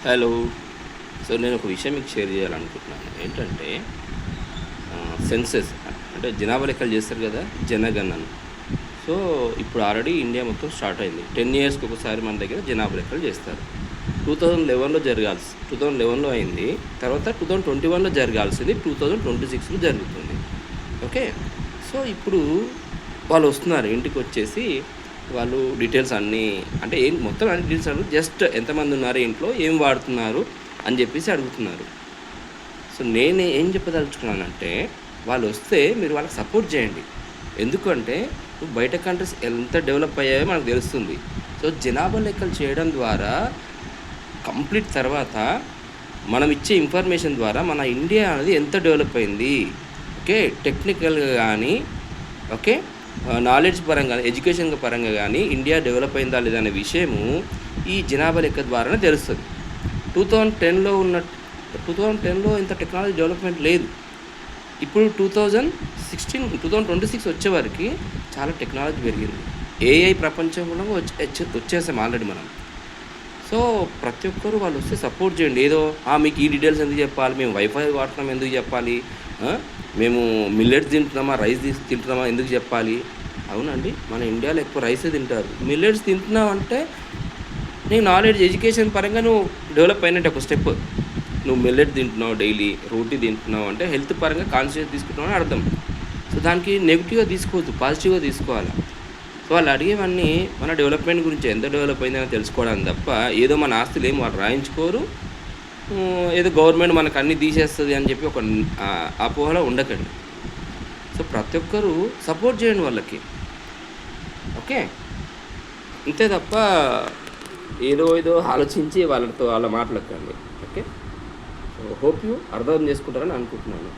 Hello. So నేను ఒక విషయం మీకు షేర్ చేయాలనుకుంటున్నాను. ఏంటంటే సెన్సెస్ అంటే జనాభా లెక్కలు చేస్తారు కదా, జనగణన. సో ఇప్పుడు ఆల్రెడీ ఇండియా మొత్తం స్టార్ట్ అయింది. 10 ఇయర్స్కి ఒకసారి మన దగ్గర జనాభా లెక్కలు చేస్తారు. 2011లో జరగాల్సి 2011లో అయింది. తర్వాత 2021లో జరగాల్సింది 2026లో జరుగుతుంది. ఓకే. సో ఇప్పుడు వాళ్ళు వస్తున్నారు ఇంటికి వచ్చేసి, వాళ్ళు డీటెయిల్స్ అన్నీ, అంటే ఏం మొత్తం అన్ని డీటెయిల్స్ అడుగు, జస్ట్ ఎంతమంది ఉన్నారు ఇంట్లో, ఏం వాడుతున్నారు అని చెప్పేసి అడుగుతున్నారు. సో నేను ఏం చెప్పదలుచుకున్నానంటే, వాళ్ళు వస్తే మీరు వాళ్ళకి సపోర్ట్ చేయండి. ఎందుకంటే బయట కంట్రీస్ ఎంత డెవలప్ అయ్యాయో మనకు తెలుస్తుంది. సో జనాభా లెక్కలు చేయడం ద్వారా కంప్లీట్ తర్వాత మనం ఇచ్చే ఇన్ఫర్మేషన్ ద్వారా మన ఇండియా అనేది ఎంత డెవలప్ అయింది, ఓకే, టెక్నికల్గా కానీ, ఓకే, నాలెడ్జ్ పరంగా, ఎడ్యుకేషన్ పరంగా కానీ ఇండియా డెవలప్ అయిందా లేదా అనే విషయము ఈ జనాభా లెక్క ద్వారానే తెలుస్తుంది. 2010లో ఇంత టెక్నాలజీ డెవలప్మెంట్ లేదు. ఇప్పుడు 2026 వచ్చేవరకు చాలా టెక్నాలజీ పెరిగింది. ఏఐ ప్రపంచం కూడా వచ్చేసాం ఆల్రెడీ మనం. సో ప్రతి ఒక్కరు వాళ్ళు వస్తే సపోర్ట్ చేయండి. ఏదో మీకు ఈ డీటెయిల్స్ ఎందుకు చెప్పాలి, మేము వైఫై వాడుతున్నాం ఎందుకు చెప్పాలి, మేము మిల్లెట్స్ తింటున్నామా, రైస్ తింటున్నామా ఎందుకు చెప్పాలి. అవునండి, మన ఇండియాలో ఎక్కువ రైసే తింటారు. మిల్లెట్స్ తింటున్నావు నీ నాలెడ్జ్, ఎడ్యుకేషన్ పరంగా నువ్వు డెవలప్ అయినట్టు ఒక స్టెప్. నువ్వు మిల్లెట్ తింటున్నావు, డైలీ రోటీ తింటున్నావు అంటే హెల్త్ పరంగా కాన్షియస్ తీసుకుంటున్నావు అని అర్థం. సో దానికి నెగిటివ్గా తీసుకోవద్దు, పాజిటివ్గా తీసుకోవాలి. సో వాళ్ళు అడిగేవన్నీ మన డెవలప్మెంట్ గురించి, ఎంత డెవలప్ అయిందని తెలుసుకోవడానికి తప్ప, ఏదో మన ఆస్తులు ఏం వాళ్ళు రాయించుకోరు, ఏదో గవర్నమెంట్ మనకు అన్నీ తీసేస్తుంది అని చెప్పి ఒక అపోహలో ఉండకండి. సో ప్రతి ఒక్కరూ సపోర్ట్ చేయండి వాళ్ళకి, ఓకే. అంతే తప్ప ఏదో ఆలోచించి వాళ్ళ మాట్లాడకండి, ఓకే. సో హోప్ యూ అర్థం చేసుకుంటారని అనుకుంటున్నాను.